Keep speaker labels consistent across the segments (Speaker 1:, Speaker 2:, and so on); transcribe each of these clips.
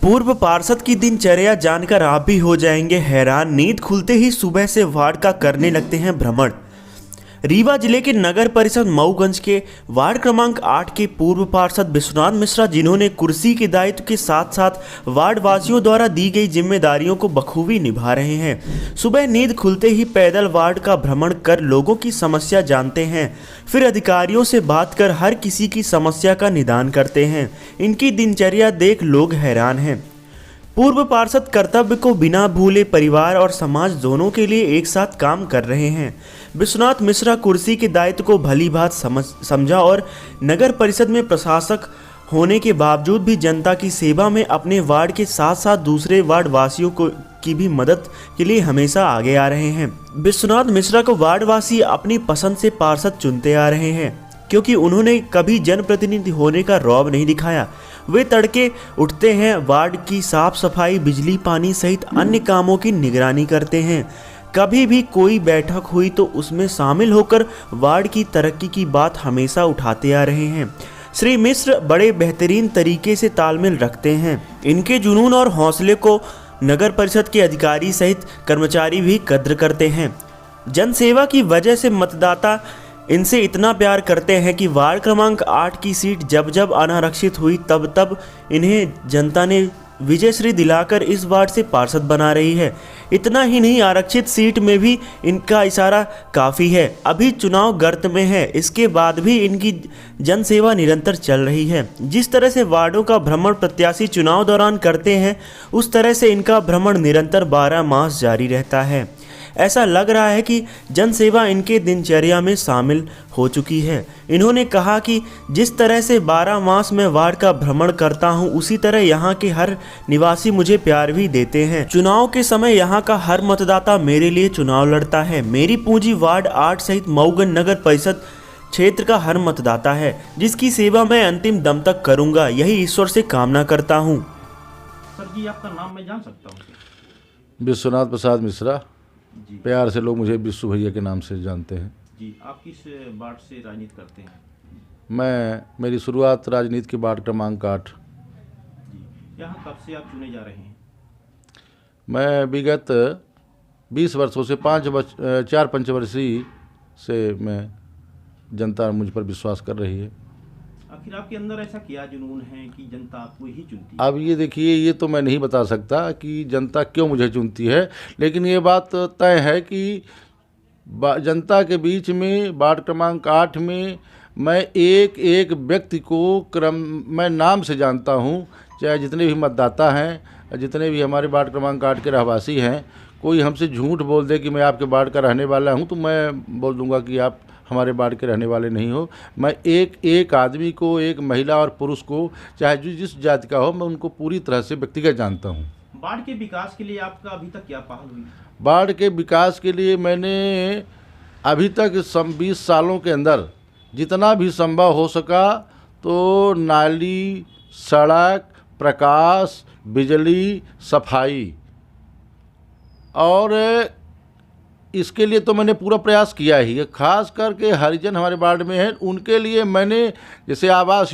Speaker 1: पूर्व पार्षद की दिनचर्या जानकर आप भी हो जाएंगे हैरान। नींद खुलते ही सुबह से वार्ड का करने लगते हैं भ्रमण। रीवा जिले के नगर परिषद मऊगंज के वार्ड क्रमांक 8 के पूर्व पार्षद विश्वनाथ मिश्रा, जिन्होंने कुर्सी के दायित्व के साथ साथ वार्ड वासियों द्वारा दी गई जिम्मेदारियों को बखूबी निभा रहे हैं। सुबह नींद खुलते ही पैदल वार्ड का भ्रमण कर लोगों की समस्या जानते हैं, फिर अधिकारियों से बात कर हर किसी की समस्या का निदान करते हैं। इनकी दिनचर्या देख लोग हैरान हैं। पूर्व पार्षद कर्तव्य को बिना भूले परिवार और समाज दोनों के लिए एक साथ काम कर रहे हैं। विश्वनाथ मिश्रा कुर्सी के दायित्व को भली भांति समझा और नगर परिषद में प्रशासक होने के बावजूद भी जनता की सेवा में अपने वार्ड के साथ साथ दूसरे वार्ड वासियों की भी मदद के लिए हमेशा आगे आ रहे हैं। विश्वनाथ मिश्रा को वार्ड वासी अपनी पसंद से पार्षद चुनते आ रहे हैं, क्योंकि उन्होंने कभी जनप्रतिनिधि होने का रौब नहीं दिखाया। वे तड़के उठते हैं, वार्ड की साफ सफाई, बिजली, पानी सहित अन्य कामों की निगरानी करते हैं। कभी भी कोई बैठक हुई तो उसमें शामिल होकर वार्ड की तरक्की की बात हमेशा उठाते आ रहे हैं। श्री मिश्र बड़े बेहतरीन तरीके से तालमेल रखते हैं। इनके जुनून और हौसले को नगर परिषद के अधिकारी सहित कर्मचारी भी कद्र करते हैं। जनसेवा की वजह से मतदाता इनसे इतना प्यार करते हैं कि वार्ड क्रमांक 8 की सीट जब जब अनारक्षित हुई तब इन्हें जनता ने विजयश्री दिलाकर इस वार्ड से पार्षद बना रही है। इतना ही नहीं, आरक्षित सीट में भी इनका इशारा काफ़ी है। अभी चुनाव गर्त में है, इसके बाद भी इनकी जनसेवा निरंतर चल रही है। जिस तरह से वार्डों का भ्रमण प्रत्याशी चुनाव दौरान करते हैं, उस तरह से इनका भ्रमण निरंतर 12 मास जारी रहता है। ऐसा लग रहा है कि जनसेवा इनके दिनचर्या में शामिल हो चुकी है। इन्होंने कहा कि जिस तरह से 12 मास में वार्ड का भ्रमण करता हूं, उसी तरह यहां के हर निवासी मुझे प्यार भी देते हैं। चुनाव के समय यहां का हर मतदाता मेरे लिए चुनाव लड़ता है। मेरी पूंजी वार्ड 8 सहित मऊगंज नगर परिषद क्षेत्र का हर मतदाता है, जिसकी सेवा मैं अंतिम दम तक करूंगा। यही ईश्वर से कामना करता हूँ।
Speaker 2: सर जी, आपका नाम मैं जान सकता हूँ?
Speaker 3: विश्वनाथ प्रसाद मिश्रा।
Speaker 2: जी।
Speaker 3: प्यार से लोग मुझे विश्व भैया के नाम से जानते हैं।
Speaker 2: जी, आप किस वार्ड से राजनीति करते हैं?
Speaker 3: मेरी शुरुआत राजनीति के वार्ड क्रमांक 8।
Speaker 2: जी, यहाँ कब से आप चुने जा रहे हैं?
Speaker 3: मैं विगत 20 वर्षों से 4 पंचवर्षीय से मैं जनता मुझ पर विश्वास कर रही है।
Speaker 2: आखिर आपके अंदर ऐसा क्या जुनून है कि जनता आपको ही चुनती है?
Speaker 3: अब ये देखिए, ये तो मैं नहीं बता सकता कि जनता क्यों मुझे चुनती है, लेकिन ये बात तय है कि जनता के बीच में वार्ड क्रमांक 8 में मैं एक एक व्यक्ति को मैं नाम से जानता हूँ। चाहे जितने भी मतदाता हैं, जितने भी हमारे वार्ड क्रमांक 8 के रहवासी हैं, कोई हमसे झूठ बोल दे कि मैं आपके वार्ड का रहने वाला हूँ, तो मैं बोल दूँगा कि आप हमारे वार्ड के रहने वाले नहीं हो। मैं एक एक आदमी को, एक महिला और पुरुष को, चाहे जिस जाति का हो, मैं उनको पूरी तरह से व्यक्तिगत जानता हूँ।
Speaker 2: वार्ड के विकास के लिए आपका अभी तक क्या पहल हुई?
Speaker 3: वार्ड के विकास के लिए मैंने अभी तक 20 सालों के अंदर जितना भी संभव हो सका, तो नाली, सड़क, प्रकाश, बिजली, सफाई, और इसके लिए तो मैंने पूरा प्रयास किया ही है। खास करके हरिजन हमारे वार्ड में हैं, उनके लिए मैंने जैसे आवास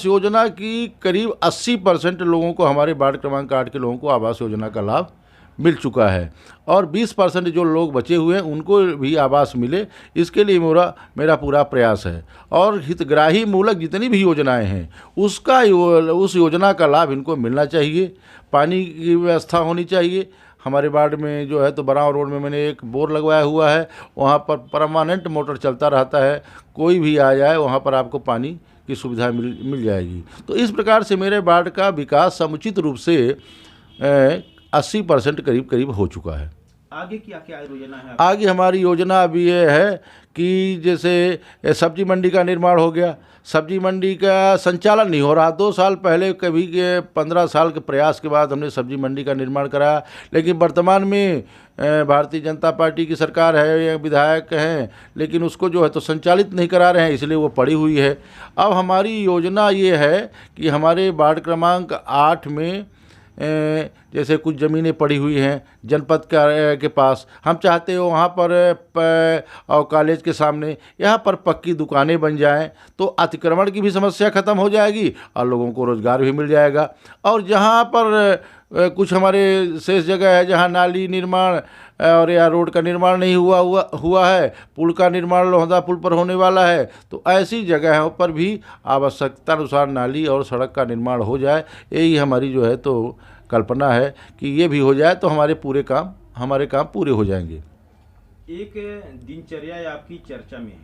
Speaker 3: योजना की करीब 80% लोगों को, हमारे वार्ड क्रमांक 8 के लोगों को आवास योजना का लाभ मिल चुका है, और 20% जो लोग बचे हुए हैं उनको भी आवास मिले, इसके लिए मेरा पूरा प्रयास है। और हितग्राही मूलक जितनी भी योजनाएं हैं उस योजना का लाभ इनको मिलना चाहिए। पानी की व्यवस्था होनी चाहिए। हमारे वार्ड में जो है तो बराव रोड में मैंने एक बोर लगवाया हुआ है, वहाँ पर परमानेंट मोटर चलता रहता है। कोई भी आ जाए वहाँ पर आपको पानी की सुविधा मिल जाएगी। तो इस प्रकार से मेरे वार्ड का विकास समुचित रूप से 80% करीब हो चुका है।
Speaker 2: आगे क्या क्या योजना है?
Speaker 3: आगे हमारी योजना अभी ये है कि जैसे सब्जी मंडी का निर्माण हो गया। सब्जी मंडी का संचालन नहीं हो रहा। 2 साल पहले कभी के 15 साल के प्रयास के बाद हमने सब्जी मंडी का निर्माण कराया, लेकिन वर्तमान में भारतीय जनता पार्टी की सरकार है या विधायक हैं, लेकिन उसको जो है तो संचालित नहीं करा रहे हैं, इसलिए वो पड़ी हुई है। अब हमारी योजना ये है कि हमारे वार्ड क्रमांक 8 में जैसे कुछ ज़मीनें पड़ी हुई हैं जनपद के पास, हम चाहते हो वहाँ पर और कॉलेज के सामने यहाँ पर पक्की दुकानें बन जाएं तो अतिक्रमण की भी समस्या ख़त्म हो जाएगी और लोगों को रोज़गार भी मिल जाएगा। और जहाँ पर कुछ हमारे शेष जगह है जहाँ नाली निर्माण और या रोड का निर्माण नहीं हुआ है, पुल का निर्माण लोहदा पुल पर होने वाला है, तो ऐसी जगहों पर भी आवश्यकता अनुसार नाली और सड़क का निर्माण हो जाए। यही हमारी जो है तो कल्पना है कि ये भी हो जाए तो हमारे काम पूरे हो जाएंगे।
Speaker 2: एक दिनचर्या आपकी चर्चा में है,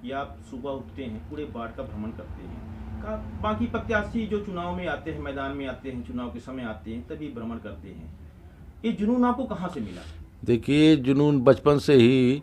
Speaker 2: या आप सुबह उठते हैं, पूरे वार्ड का भ्रमण करते हैं, बाकी प्रत्याशी जो चुनाव में आते हैं, मैदान में आते हैं, चुनाव के समय आते हैं, तभी भ्रमण करते हैं। ये जुनून आपको कहाँ से मिला?
Speaker 3: देखिए, जुनून बचपन से ही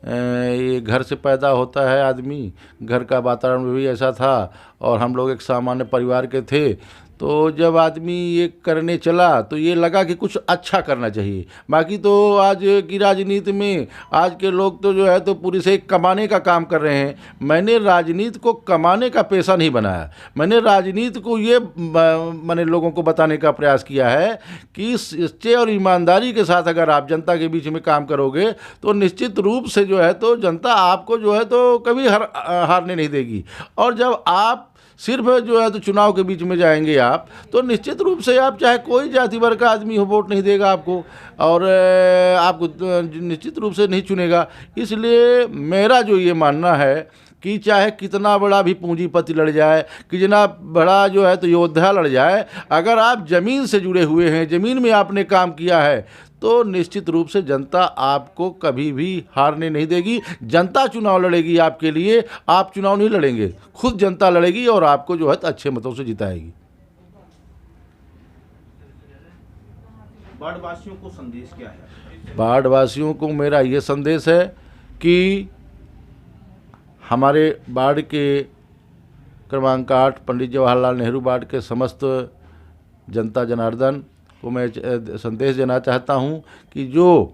Speaker 3: ये घर से पैदा होता है। आदमी घर का वातावरण भी ऐसा था और हम लोग एक सामान्य परिवार के थे, तो जब आदमी ये करने चला तो ये लगा कि कुछ अच्छा करना चाहिए। बाकी तो आज की राजनीति में आज के लोग तो जो है तो पूरी से कमाने का काम कर रहे हैं। मैंने राजनीति को कमाने का पेशा नहीं बनाया, मैंने राजनीति को ये मैंने लोगों को बताने का प्रयास किया है कि सच्चे और ईमानदारी के साथ अगर आप जनता के बीच में काम करोगे तो निश्चित रूप से जो है तो जनता आपको जो है तो कभी हारने नहीं देगी। और जब आप सिर्फ जो है तो चुनाव के बीच में जाएंगे आप, तो निश्चित रूप से आप चाहे कोई जाति वर्ग का आदमी हो वोट नहीं देगा आपको और आपको निश्चित रूप से नहीं चुनेगा। इसलिए मेरा जो ये मानना है कि चाहे कितना बड़ा भी पूंजीपति लड़ जाए, कितना बड़ा जो है तो योद्धा लड़ जाए, अगर आप ज़मीन से जुड़े हुए हैं, ज़मीन में आपने काम किया है, तो निश्चित रूप से जनता आपको कभी भी हारने नहीं देगी। जनता चुनाव लड़ेगी आपके लिए, आप चुनाव नहीं लड़ेंगे, खुद जनता लड़ेगी और आपको जो है तो अच्छे मतों से जिताएगी।
Speaker 2: वार्ड वासियों को संदेश क्या है?
Speaker 3: वार्ड वासियों को मेरा ये संदेश है कि हमारे वार्ड के क्रमांक 8 पंडित जवाहरलाल नेहरू वार्ड के समस्त जनता जनार्दन को मैं संदेश देना चाहता हूं कि जो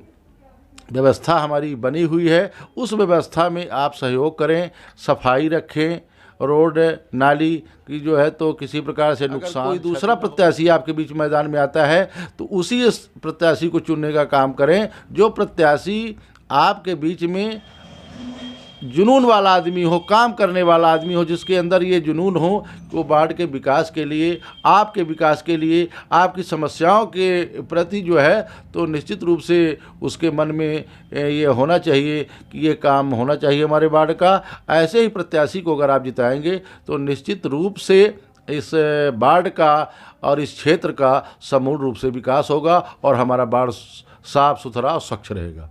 Speaker 3: व्यवस्था हमारी बनी हुई है उस व्यवस्था में आप सहयोग करें, सफाई रखें, रोड नाली की जो है तो किसी प्रकार से नुकसान। कोई दूसरा प्रत्याशी आपके बीच मैदान में आता है तो उसी प्रत्याशी को चुनने का काम करें, जो प्रत्याशी आपके बीच में जुनून वाला आदमी हो, काम करने वाला आदमी हो, जिसके अंदर ये जुनून हो कि वो वार्ड के विकास के लिए, आपके विकास के लिए, आपकी समस्याओं के प्रति जो है तो निश्चित रूप से उसके मन में ये होना चाहिए कि ये काम होना चाहिए हमारे वार्ड का। ऐसे ही प्रत्याशी को अगर आप जिताएंगे तो निश्चित रूप से इस वार्ड का और इस क्षेत्र का समूल रूप से विकास होगा और हमारा वार्ड साफ सुथरा और स्वच्छ रहेगा।